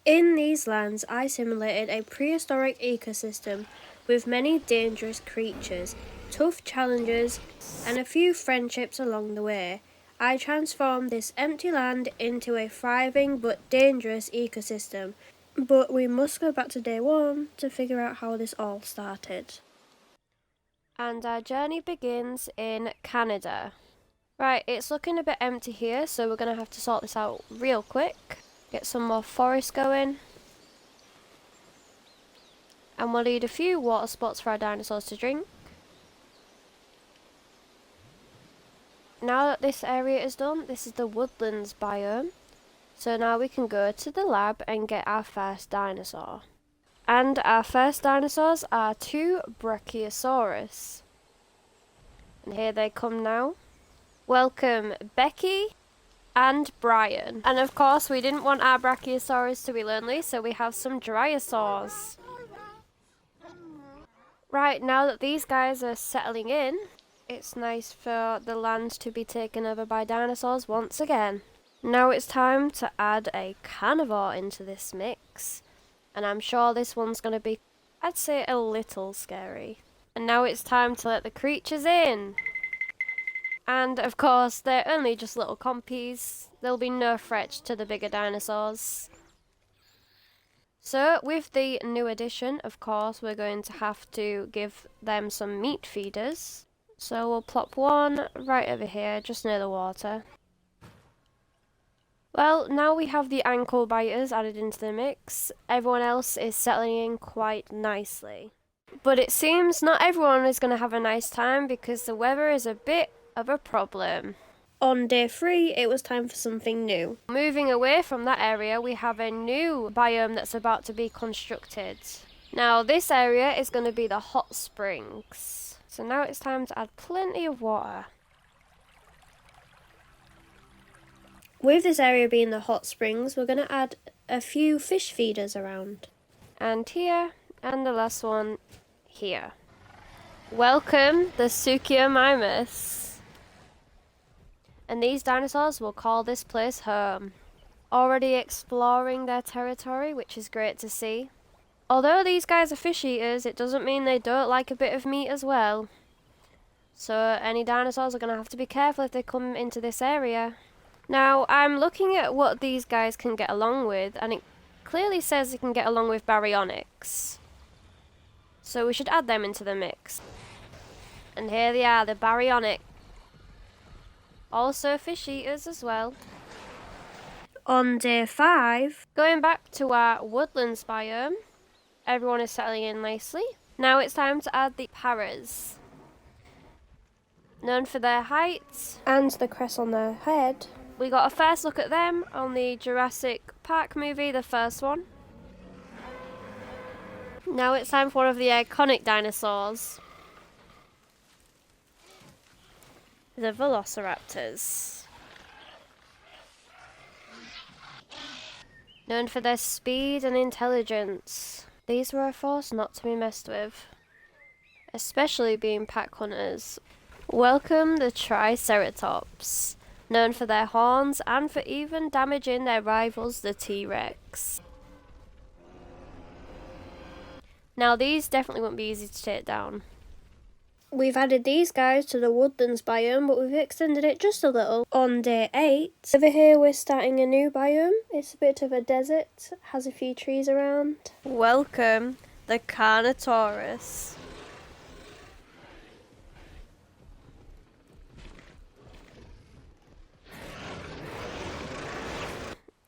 In these lands, I simulated a prehistoric ecosystem with many dangerous creatures, tough challenges, and a few friendships along the way. I transformed this empty land into a thriving but dangerous ecosystem. But we must go back to day one to figure out how this all started. And our journey begins in Canada. Right, it's looking a bit empty here, so we're going to have to sort this out real quick. Get some more forest going. And we'll need a few water spots for our dinosaurs to drink. Now that this area is done, this is the woodlands biome. So now we can go to the lab and get our first dinosaur. And our first dinosaurs are two Brachiosaurus. And here they come now. Welcome Becky and Brian. And of course we didn't want our Brachiosaurus to be lonely, so we have some Drysaurs. Right, now that these guys are settling in, it's nice for the land to be taken over by dinosaurs once again. Now it's time to add a carnivore into this mix. And I'm sure this one's going to be, I'd say, a little scary. And now it's time to let the creatures in. And of course, they're only just little compies. There'll be no threat to the bigger dinosaurs. So, with the new addition, of course, we're going to have to give them some meat feeders. So we'll plop one right over here, just near the water. Well, now we have the ankle biters added into the mix. Everyone else is settling in quite nicely. But it seems not everyone is going to have a nice time because the weather is a bit of a problem. On day 3, it was time for something new. Moving away from that area, we have a new biome that's about to be constructed. Now, this area is going to be the hot springs. So now it's time to add plenty of water. With this area being the hot springs, we're going to add a few fish feeders around. And here, and the last one here. Welcome the Suchomimus. And these dinosaurs will call this place home. Already exploring their territory, which is great to see. Although these guys are fish eaters, it doesn't mean they don't like a bit of meat as well. So any dinosaurs are going to have to be careful if they come into this area. Now, I'm looking at what these guys can get along with, and it clearly says they can get along with baryonyx. So we should add them into the mix. And here they are, the baryonyx. Also fish eaters as well. On day 5, going back to our woodlands biome, everyone is settling in nicely. Now it's time to add the paras. Known for their height and the crest on their head. We got a first look at them on the Jurassic Park movie, the first one. Now it's time for one of the iconic dinosaurs. The velociraptors. Known for their speed and intelligence, these were a force not to be messed with, especially being pack hunters. Welcome the Triceratops, known for their horns and for even damaging their rivals, the T-Rex. Now these definitely won't be easy to take down. We've added these guys to the woodlands biome, but we've extended it just a little. On day 8, over here we're starting a new biome. It's a bit of a desert, has a few trees around. Welcome, the carnivorous.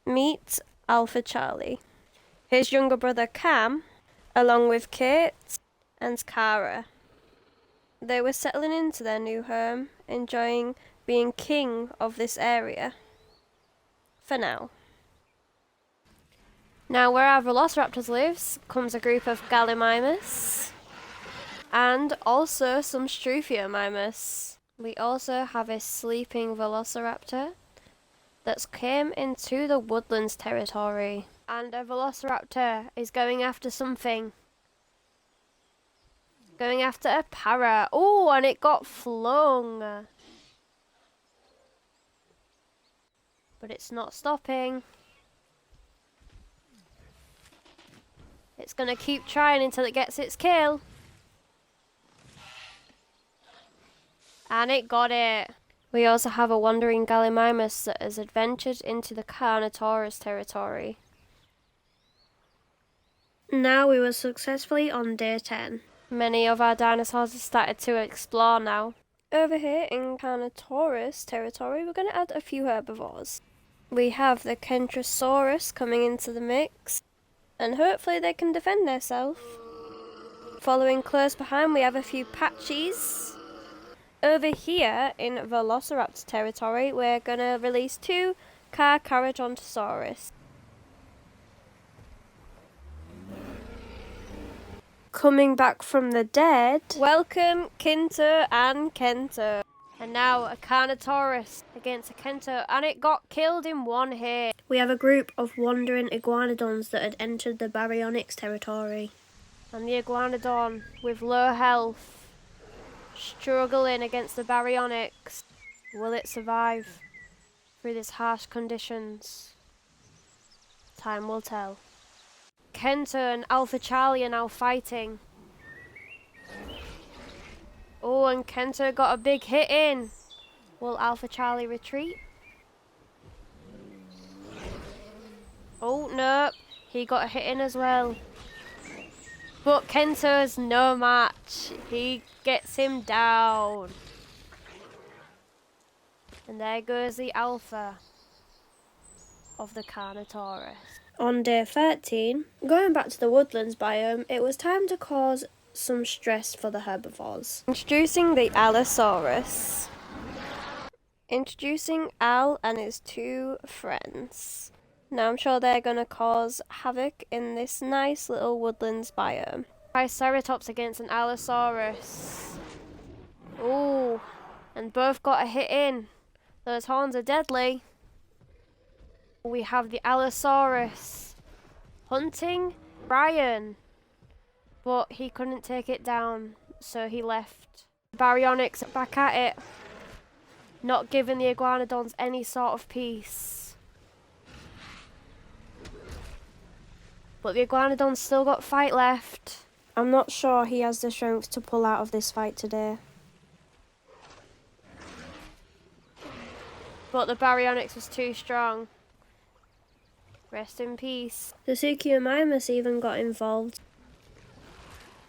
Meet Alpha Charlie. His younger brother Cam, along with Kate and Cara. They were settling into their new home, enjoying being king of this area. For now. Now where our velociraptors lives comes a group of Gallimimus and also some Struthiomimus. We also have a sleeping velociraptor that's came into the woodlands territory. And a velociraptor is going after something. Going after a para. Oh, and it got flung. But it's not stopping. It's gonna keep trying until it gets its kill. And it got it. We also have a wandering gallimimus that has adventured into the carnivorous territory. Now we were successfully on day 10. Many of our dinosaurs have started to explore now. Over here in carnivorous territory, we're going to add a few herbivores. We have the carnivorous coming into the mix, and hopefully they can defend themselves. Following close behind, we have a few patchies. Over here in velociraptor territory, we're going to release 2 carnivorous. Coming back from the dead, welcome Kinto and Kento. And now a carnivorous against a Kento, and it got killed in one hit. We have a group of wandering iguanodons that had entered the baryonyx territory. And the iguanodon, with low health, struggling against the baryonyx. Will it survive through these harsh conditions? Time will tell. Kento and Alpha Charlie are now fighting. Oh, and Kento got a big hit in. Will Alpha Charlie retreat? Oh, no. He got a hit in as well. But Kento's no match. He gets him down. And there goes the Alpha of the carnivorous. On day 13, going back to the woodlands biome, it was time to cause some stress for the herbivores. Introducing the Allosaurus. Introducing Al and his 2 friends. Now I'm sure they're going to cause havoc in this nice little woodlands biome. Triceratops against an Allosaurus. Ooh, and both got a hit in. Those horns are deadly. We have the Allosaurus hunting Brian, but he couldn't take it down, so he left. Baryonyx back at it, not giving the iguanodons any sort of peace. But the iguanodon's still got fight left. I'm not sure he has the strength to pull out of this fight today. But the baryonyx was too strong. Rest in peace. The Suchomimus even got involved.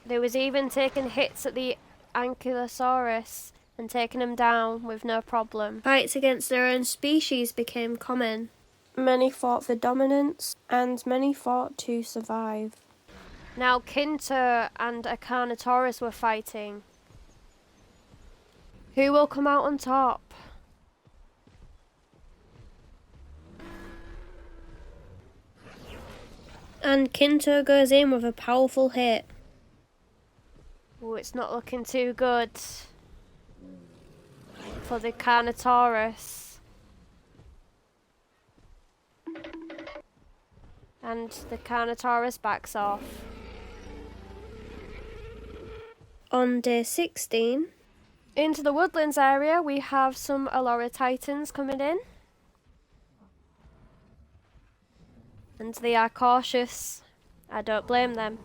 They was even taking hits at the Ankylosaurus and taking him down with no problem. Fights against their own species became common. Many fought for dominance, and many fought to survive. Now Kinto and a carnivorous were fighting. Who will come out on top? And Kinto goes in with a powerful hit. Oh, it's not looking too good for the carnivorous. And the carnivorous backs off. On day 16, into the woodlands area, we have some Titans coming in. And they are cautious. I don't blame them.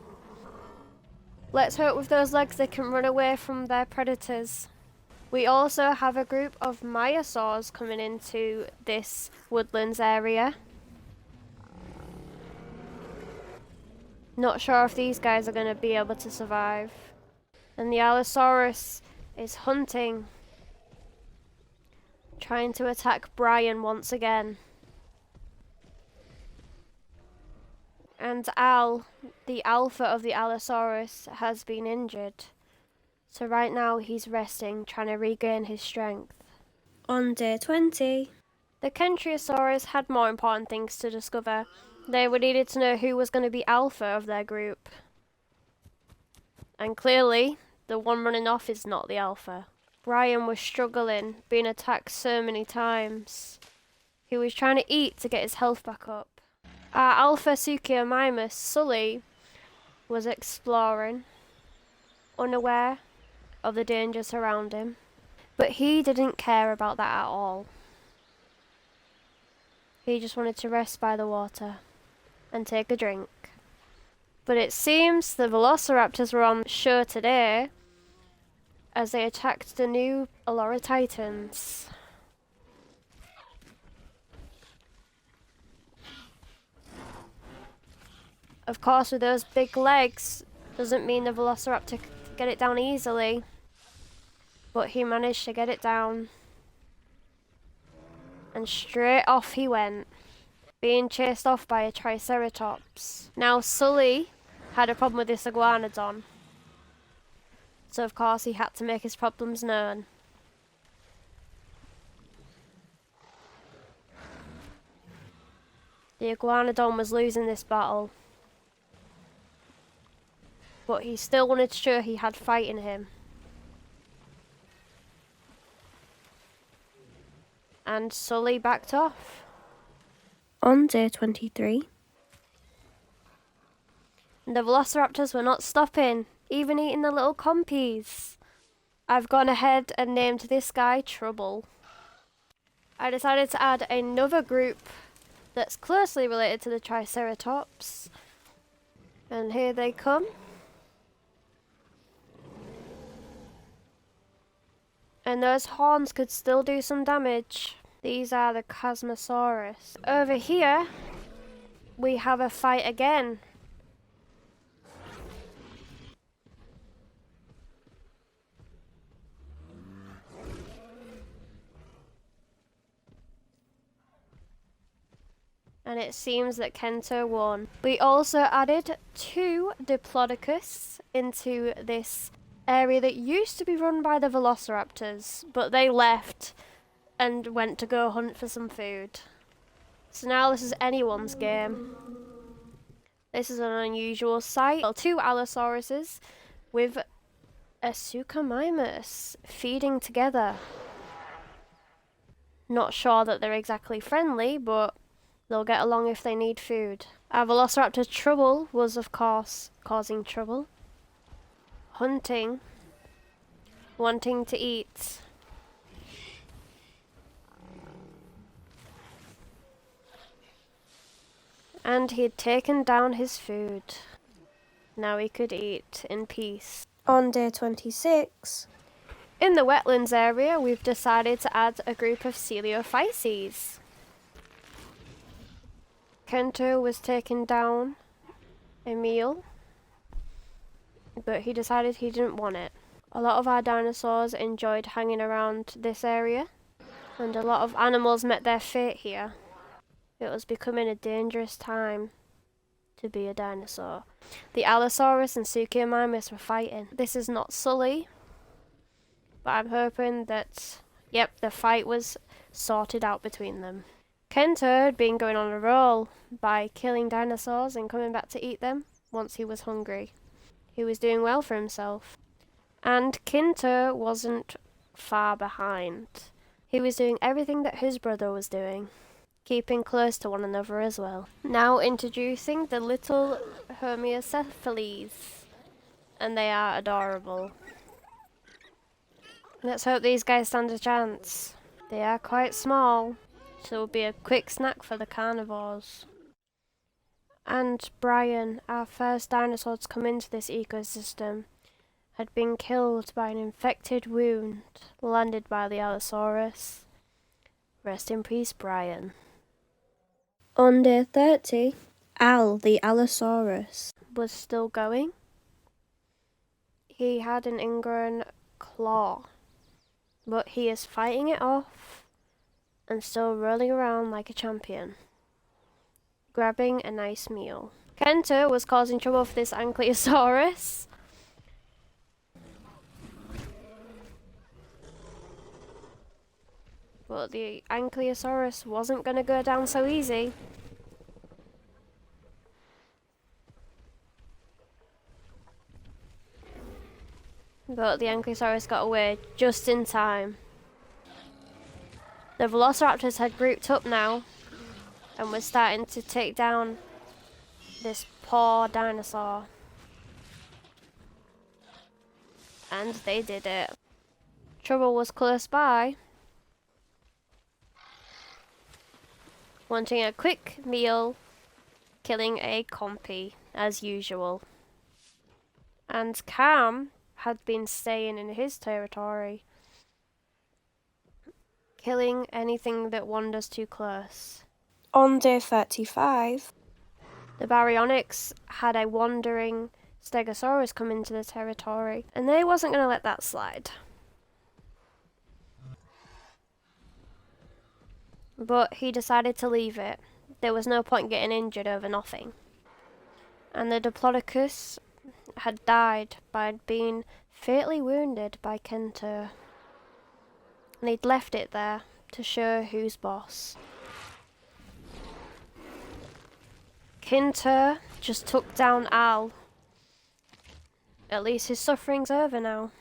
Let's hope with those legs they can run away from their predators. We also have a group of myosaurs coming into this woodlands area. Not sure if these guys are going to be able to survive. And the Allosaurus is hunting, trying to attack Brian once again. And Al, the alpha of the Allosaurus, has been injured. So right now he's resting, trying to regain his strength. On day 20, the Kentriosaurus had more important things to discover. They were needed to know who was going to be alpha of their group. And clearly, the one running off is not the alpha. Brian was struggling, being attacked so many times. He was trying to eat to get his health back up. Our alpha Suchomimus, Sully, was exploring, unaware of the dangers around him. But he didn't care about that at all. He just wanted to rest by the water and take a drink. But it seems the velociraptors were on show today as they attacked the new Allura Titans. Of course, with those big legs, doesn't mean the velociraptor could get it down easily. But he managed to get it down. And straight off he went, being chased off by a triceratops. Now Sully had a problem with this iguanodon, so of course he had to make his problems known. The iguanodon was losing this battle, but he still wanted to show he had fight in him. And Sully backed off. On day 23, the velociraptors were not stopping, even eating the little compies. I've gone ahead and named this guy Trouble. I decided to add another group that's closely related to the Triceratops. And here they come. And those horns could still do some damage. These are the Carnivorous. Over here, we have a fight again. And it seems that Kento won. We also added 2 Diplodocus into this area that used to be run by the velociraptors, but they left and went to go hunt for some food. So now this is anyone's game. This is an unusual sight. Well, 2 Allosauruses with a Suchomimus feeding together. Not sure that they're exactly friendly, but they'll get along if they need food. Our Velociraptor Trouble was, of course, causing trouble. Hunting. Wanting to eat. And he'd taken down his food. Now he could eat in peace. On day 26, in the wetlands area, we've decided to add a group of Coeliophyses. Kento was taking down a meal, but he decided he didn't want it. A lot of our dinosaurs enjoyed hanging around this area, and a lot of animals met their fate here. It was becoming a dangerous time to be a dinosaur. The Allosaurus and Suchomimus were fighting. This is not Sully, but I'm hoping that, yep, the fight was sorted out between them. Kento had been going on a roll by killing dinosaurs and coming back to eat them once he was hungry. He was doing well for himself. And Kinto wasn't far behind. He was doing everything that his brother was doing, keeping close to one another as well. Now introducing the little Homiocephalus, and they are adorable. Let's hope these guys stand a chance. They are quite small, so it'll be a quick snack for the carnivores. And Brian, our first dinosaur to come into this ecosystem, had been killed by an infected wound landed by the Allosaurus. Rest in peace, Brian. On day 30, Al, the Allosaurus, was still going. He had an ingrown claw, but he is fighting it off and still rolling around like a champion, grabbing a nice meal. Kento was causing trouble for this Ankylosaurus. But the Ankylosaurus wasn't going to go down so easy. But the Ankylosaurus got away just in time. The Velociraptors had grouped up now and were starting to take down this poor dinosaur. And they did it. Trouble was close by, wanting a quick meal killing a compy, as usual. And Cam had been staying in his territory, killing anything that wanders too close. On day 35, the baryonyx had a wandering stegosaurus come into the territory, and they wasn't going to let that slide. But he decided to leave it. There was no point getting injured over nothing. And the diplodocus had died by being fatally wounded by Kenter. And he'd left it there to show who's boss. Kenter just took down Al. At least his suffering's over now.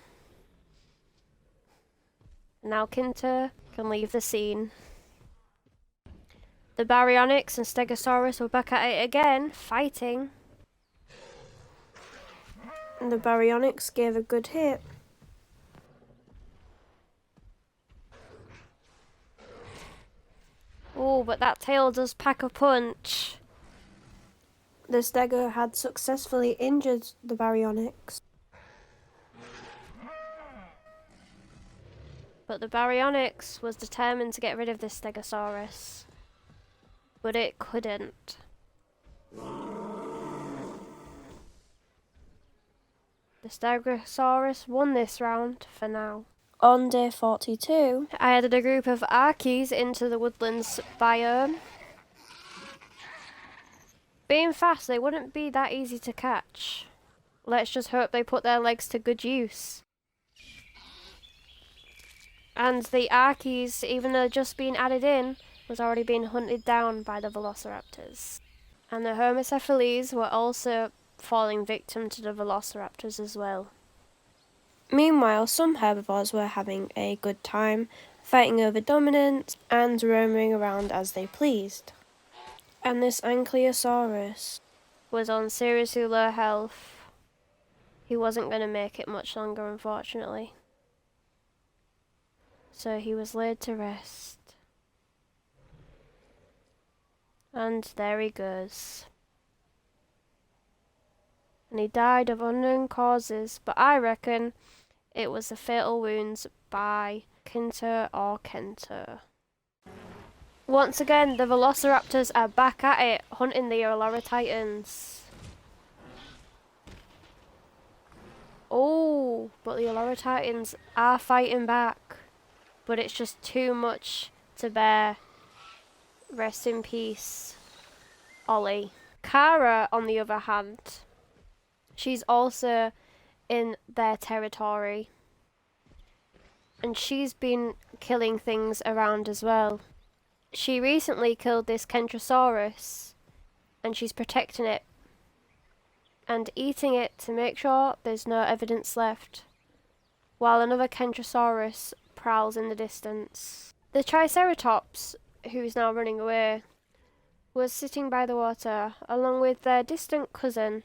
Now Kenter can leave the scene. The baryonyx and stegosaurus were back at it again, fighting. and the baryonyx gave a good hit. Oh, but that tail does pack a punch. The stego had successfully injured the baryonyx. But the baryonyx was determined to get rid of this stegosaurus. But it couldn't. The stegosaurus won this round for now. On day 42, I added a group of archies into the woodlands biome. Being fast, they wouldn't be that easy to catch. Let's just hope they put their legs to good use. And the archies, even though just being added in, was already being hunted down by the velociraptors. And the homocephales were also falling victim to the velociraptors as well. Meanwhile, some herbivores were having a good time, fighting over dominance and roaming around as they pleased. And this Ankylosaurus was on seriously low health. He wasn't going to make it much longer, unfortunately. So he was laid to rest. And there he goes. And he died of unknown causes, but I reckon it was the fatal wounds by Kinter or Kenter. Once again, the velociraptors are back at it, hunting the Olorotitans. Oh, but the Olorotitans are fighting back. But it's just too much to bear. Rest in peace, Ollie. Kara, on the other hand, she's also in their territory. And she's been killing things around as well. She recently killed this Kentrosaurus, and she's protecting it and eating it to make sure there's no evidence left, while another Kentrosaurus prowls in the distance. The Triceratops, who's now running away, was sitting by the water along with their distant cousin.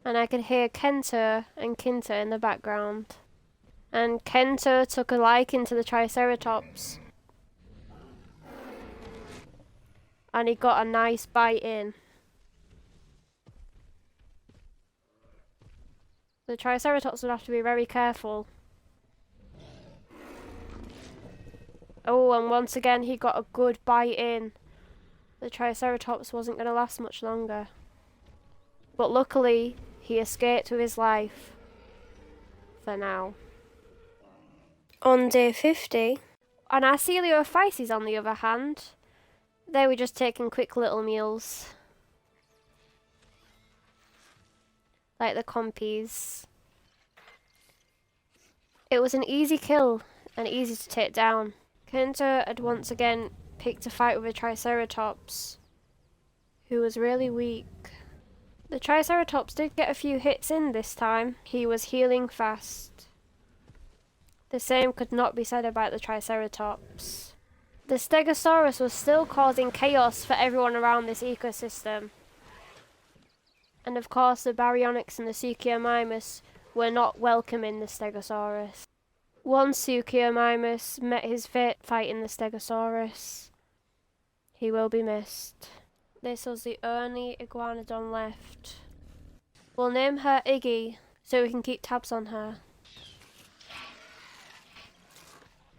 And I could hear Kenter and Kinter in the background. And Kenter took a liking to the Triceratops. And he got a nice bite in. The Triceratops would have to be very careful. Oh, and once again he got a good bite in. The Triceratops wasn't going to last much longer. But luckily, he escaped with his life. For now. On day 50, And our Coeliophyces, on the other hand, they were just taking quick little meals. Like the compies. It was an easy kill and easy to take down. Kenter had once again picked a fight with a Triceratops, who was really weak. The Triceratops did get a few hits in this time. He was healing fast. The same could not be said about the Triceratops. The Stegosaurus was still causing chaos for everyone around this ecosystem. And of course the Baryonyx and the Suchomimus were not welcoming the Stegosaurus. One Suchomimus met his fate fighting the Stegosaurus. He will be missed. This was the only iguanodon left. We'll name her Iggy so we can keep tabs on her.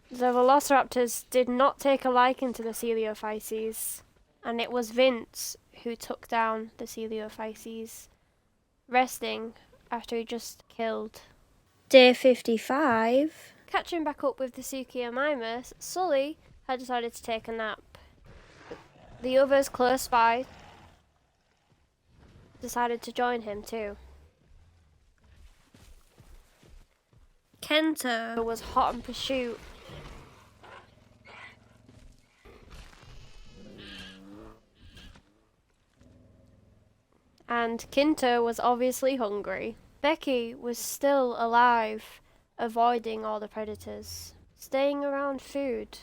The velociraptors did not take a liking to the Coelophyses, and it was Vince who took down the Coelophyses, resting after he just killed. Day 55. Catching back up with the Suchomimus, Sully had decided to take a nap. The others close by decided to join him too. Kento Was hot in pursuit. And Kinto was obviously hungry. Becky was still alive, avoiding all the predators, staying around food,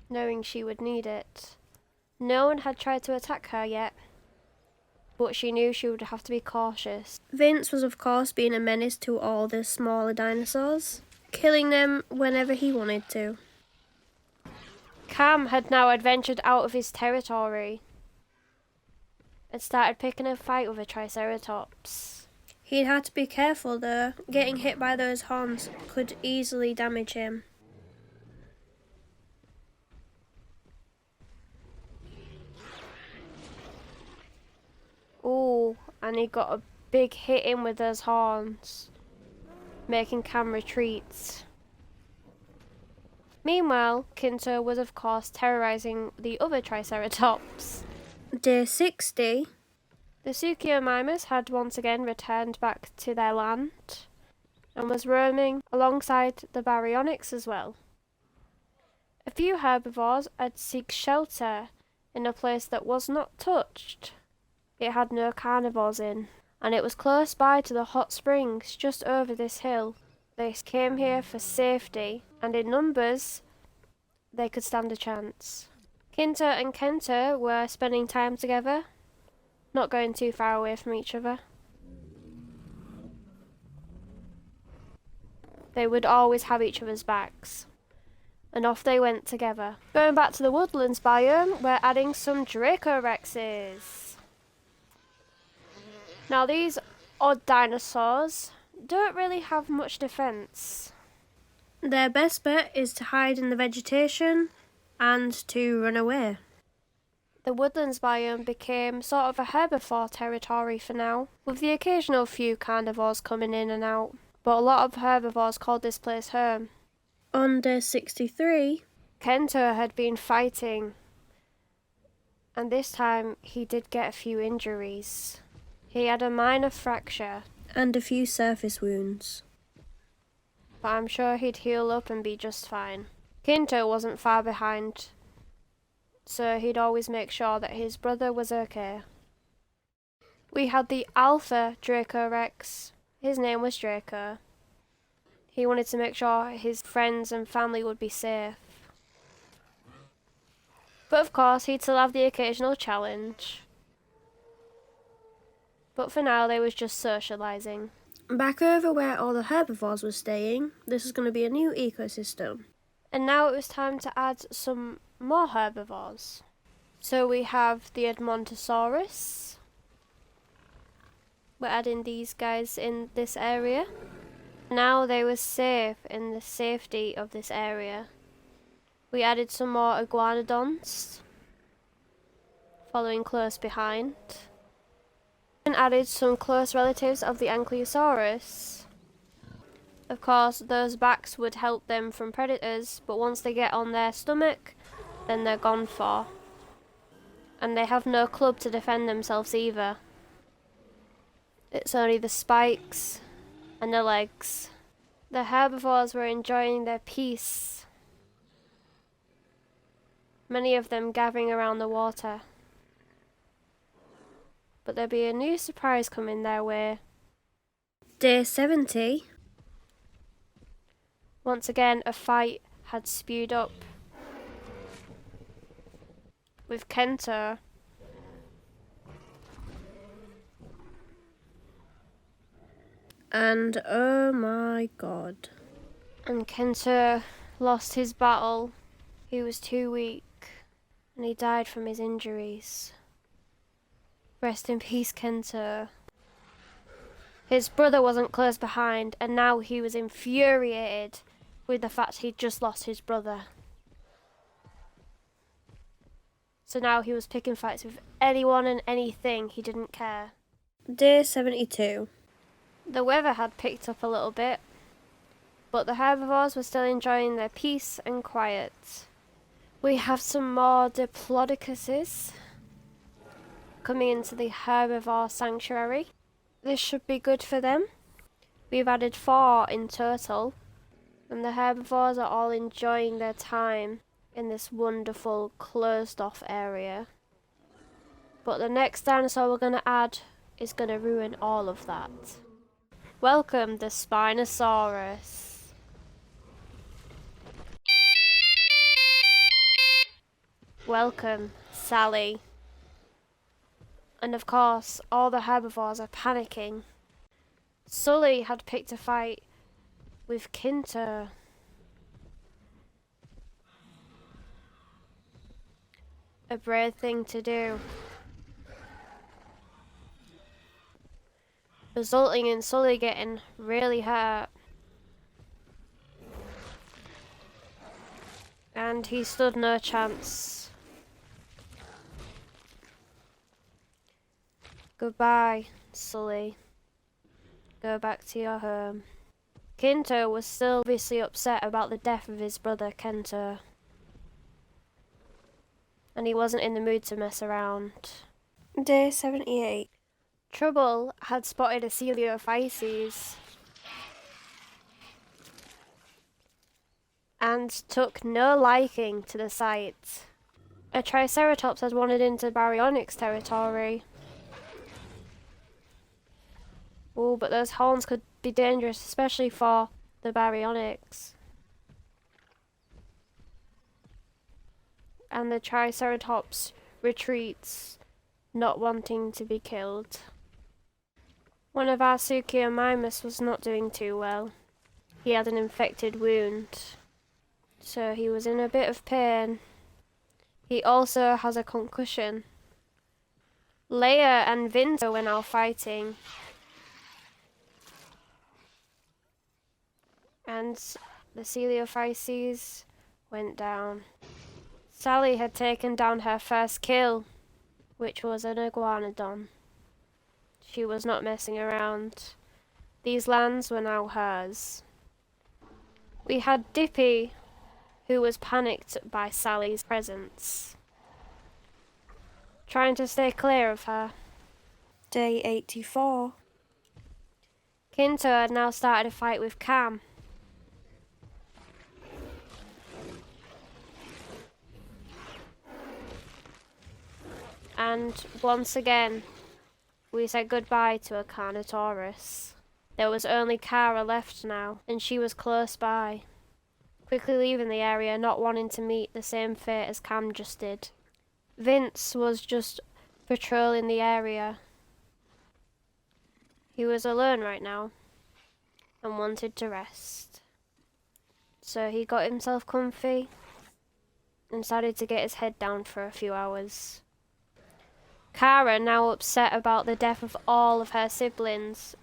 knowing she would need it. No one had tried to attack her yet, but she knew she would have to be cautious. Vince was of course being a menace to all the smaller dinosaurs, killing them whenever he wanted to. Cam had now adventured out of his territory and started picking a fight with a Triceratops. He'd had to be careful though, getting hit by those horns could easily damage him. Ooh, and he got a big hit in with those horns, making Cam retreat. Meanwhile, Kinto was of course terrorizing the other Triceratops. Day 60. The Suchomimus had once again returned back to their land and was roaming alongside the Baryonyx as well. A few herbivores had seek shelter in a place that was not touched. It had no carnivores in, and it was close by to the hot springs just over this hill. They came here for safety, and in numbers, they could stand a chance. Kinto and Kento were spending time together, not going too far away from each other. They would always have each other's backs, and off they went together. Going back to the woodlands biome, we're adding some Dracorexes. Now these odd dinosaurs don't really have much defense. Their best bet is to hide in the vegetation and to run away. The woodlands biome became sort of a herbivore territory for now, with the occasional few carnivores coming in and out, but a lot of herbivores called this place home. On day 63, Kento had been fighting, and this time he did get a few injuries. He had a minor fracture, and a few surface wounds. but I'm sure he'd heal up and be just fine. Kinto wasn't far behind, so he'd always make sure that his brother was okay. We had the Alpha Dracorex. His name was Draco. He wanted to make sure his friends and family would be safe. But of course, he'd still have the occasional challenge. But for now, they was just socialising. Back over where all the herbivores were staying, this is going to be a new ecosystem. And now it was time to add some more herbivores. So we have the Edmontosaurus. We're adding these guys in this area. Now they were safe in the safety of this area. We added some more iguanodons, following close behind. And added some close relatives of the Ankylosaurus. Of course, those backs would help them from predators, but once they get on their stomach, then they're gone for. And they have no club to defend themselves either. It's only the spikes and the legs. The herbivores were enjoying their peace, many of them gathering around the water. But there'll be a new surprise coming their way. Day 70. Once again, a fight had spewed up, with Kento And oh my god. and Kento lost his battle. He was too weak. and he died from his injuries. Rest in peace, Kento. His brother wasn't close behind, and now he was infuriated with the fact he'd just lost his brother. So now he was picking fights with anyone and anything, he didn't care. Day 72. The weather had picked up a little bit, but the herbivores were still enjoying their peace and quiet. We have some more Diplodocuses coming into the herbivore sanctuary. This should be good for them. We've added 4 in total, and the herbivores are all enjoying their time in this wonderful closed off area. But the next dinosaur we're going to add is going to ruin all of that. Welcome the Spinosaurus. Welcome Sally. And of course, all the herbivores are panicking. Sully had picked a fight with Kinter. A brave thing to do. Resulting in Sully getting really hurt. And he stood no chance. Goodbye, Sully. Go back to your home. Kinto was still obviously upset about the death of his brother Kento. And he wasn't in the mood to mess around. Day 78. Trouble had spotted a Coelophyses and took no liking to the sight. A Triceratops had wandered into Baryonyx territory. Oh, but those horns could be dangerous, especially for the Baryonyx. And the Triceratops retreats, not wanting to be killed. One of our Suchomimus was not doing too well. He had an infected wound, so he was in a bit of pain. He also has a concussion. Leia and Vinto were now fighting. And the Coelophyses went down. Sally had taken down her first kill, which was an iguanodon. She was not messing around. These lands were now hers. We had Dippy, who was panicked by Sally's presence, trying to stay clear of her. Day 84. Kinto had now started a fight with Cam. And once again, we said goodbye to a carnivorous. There was only Kara left now, and she was close by, quickly leaving the area, not wanting to meet the same fate as Cam just did. Vince was just patrolling the area. He was alone right now, and wanted to rest. So he got himself comfy, and started to get his head down for a few hours. Kara, now upset about the death of all of her siblings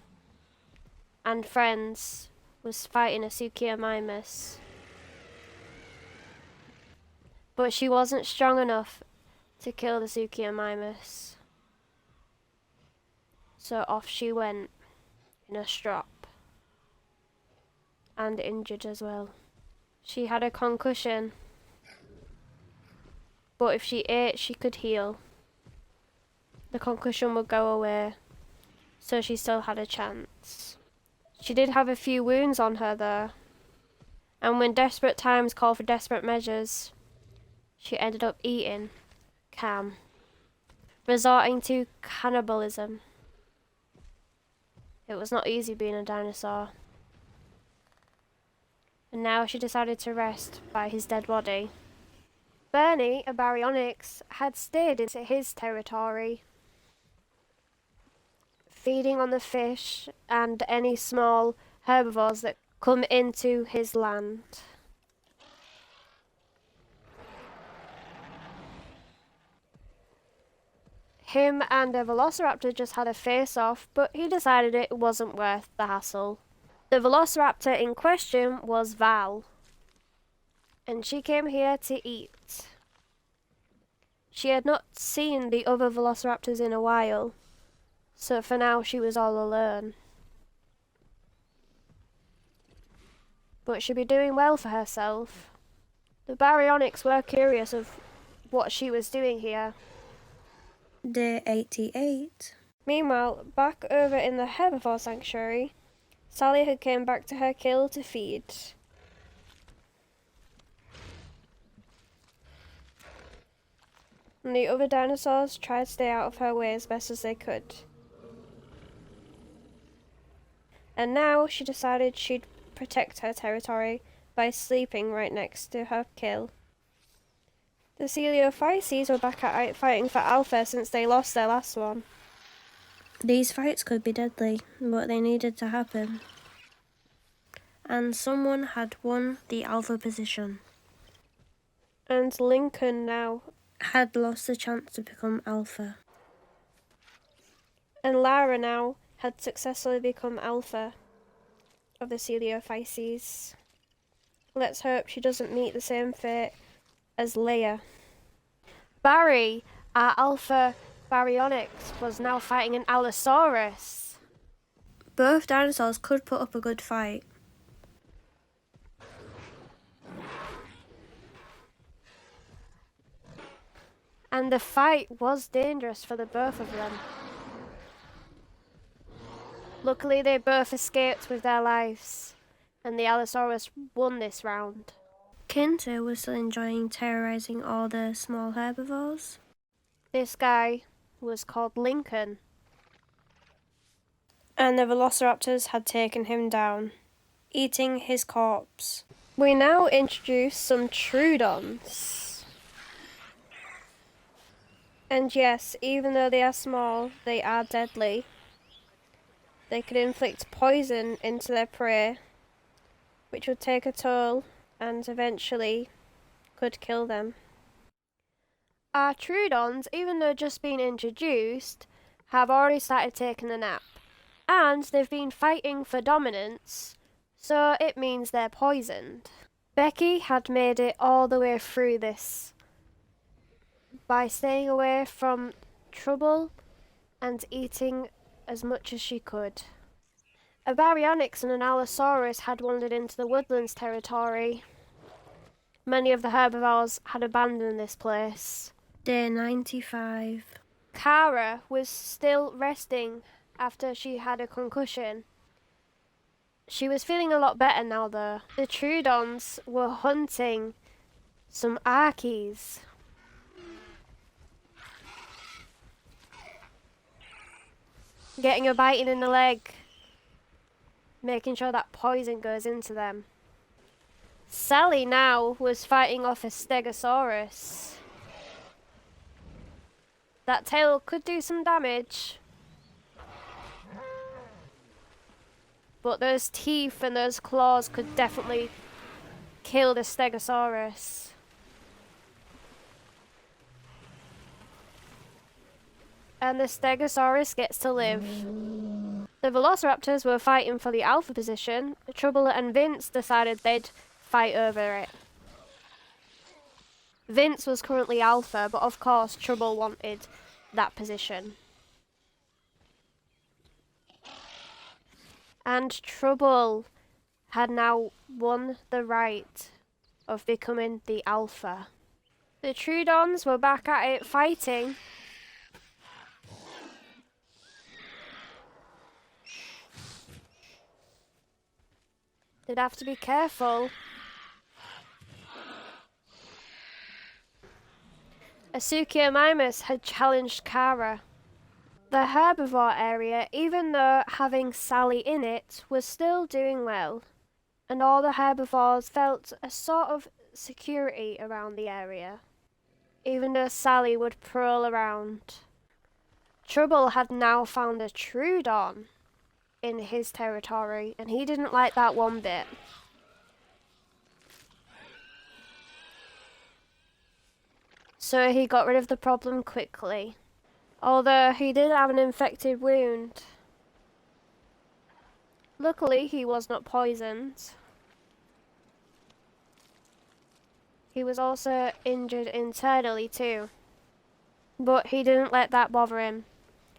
and friends, was fighting a Suchomimus. But she wasn't strong enough to kill the Suchomimus. So off she went in a strop. And injured as well. She had a concussion. But if she ate, she could heal. The concussion would go away, so she still had a chance. She did have a few wounds on her though, and when desperate times called for desperate measures, she ended up eating Cam, resorting to cannibalism. It was not easy being a dinosaur. And now she decided to rest by his dead body. Bernie, a Baryonyx, had stayed into his territory, feeding on the fish and any small herbivores that come into his land. Him and a velociraptor just had a face-off, but he decided it wasn't worth the hassle. The velociraptor in question was Val, and she came here to eat. She had not seen the other velociraptors in a while, so for now she was all alone. But she'd be doing well for herself. The baryonyx were curious of what she was doing here. Day 88. Meanwhile, back over in the herbivore sanctuary, Sally had came back to her kill to feed. And the other dinosaurs tried to stay out of her way as best as they could. And now she decided she'd protect her territory by sleeping right next to her kill. The Coeliophyses were back at it fighting for Alpha since they lost their last one. These fights could be deadly, but they needed to happen. And someone had won the Alpha position. And Lincoln now Had lost the chance to become Alpha. and Lara now had successfully become Alpha of the Coeliophyses. Let's hope she doesn't meet the same fate as Leia. Barry, our Alpha baryonyx, was now fighting an Allosaurus. Both dinosaurs could put up a good fight. And the fight was dangerous for the both of them. Luckily, they both escaped with their lives, and the Allosaurus won this round. Kinto was still enjoying terrorizing all the small herbivores. This guy was called Lincoln, and the velociraptors had taken him down, eating his corpse. We now introduce some Troodons. And yes, even though they are small, they are deadly. They could inflict poison into their prey, which would take a toll and eventually could kill them. Our Troodons, even though just been introduced, have already started taking a nap. And they've been fighting for dominance, so it means they're poisoned. Becky had made it all the way through this by staying away from trouble and eating as much as she could. A baryonyx and an Allosaurus had wandered into the woodlands territory. Many of the herbivores had abandoned this place. Day 95. Kara was still resting after she had a concussion. She was feeling a lot better now though. The Troodons were hunting some Archies. Getting a biting in the leg, making sure that poison goes into them. Sally now was fighting off a Stegosaurus. That tail could do some damage, but those teeth and those claws could definitely kill the Stegosaurus. And the Stegosaurus gets to live. The Velociraptors were fighting for the Alpha position. Trouble and Vince decided they'd fight over it. Vince was currently Alpha, but of course Trouble wanted that position. And Trouble had now won the right of becoming the Alpha. The Troodons were back at it fighting. They'd have to be careful. Asuchiomimus had challenged Kara. The herbivore area, even though having Sally in it, was still doing well, and all the herbivores felt a sort of security around the area, even though Sally would prowl around. Trouble had now found a Troodon in his territory, and he didn't like that one bit. So he got rid of the problem quickly. although he did have an infected wound. Luckily, he was not poisoned. He was also injured internally too. But he didn't let that bother him.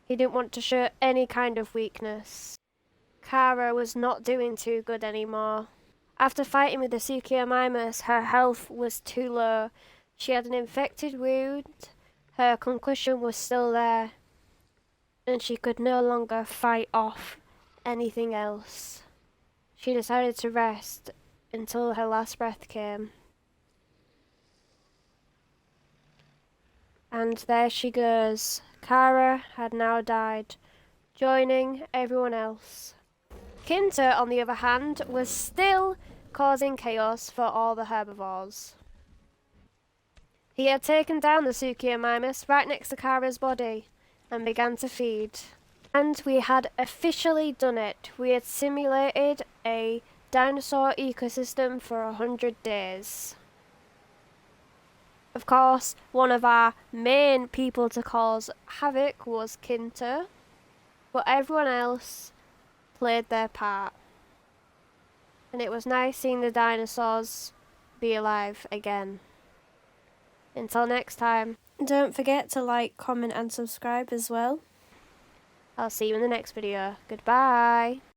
He didn't want to show any kind of weakness. Kara was not doing too good anymore. After fighting with the Suchomimus, her health was too low. She had an infected wound, her concussion was still there, and she could no longer fight off anything else. She decided to rest until her last breath came. And there she goes. Kara had now died, joining everyone else. Kinto, on the other hand, was still causing chaos for all the herbivores. He had taken down the Suchomimus right next to Kara's body and began to feed. And we had officially done it. We had simulated a dinosaur ecosystem for 100 days. Of course, one of our main people to cause havoc was Kinto, but everyone else played their part. And it was nice seeing the dinosaurs be alive again. Until next time. Don't forget to like, comment and subscribe as well. I'll see you in the next video. Goodbye.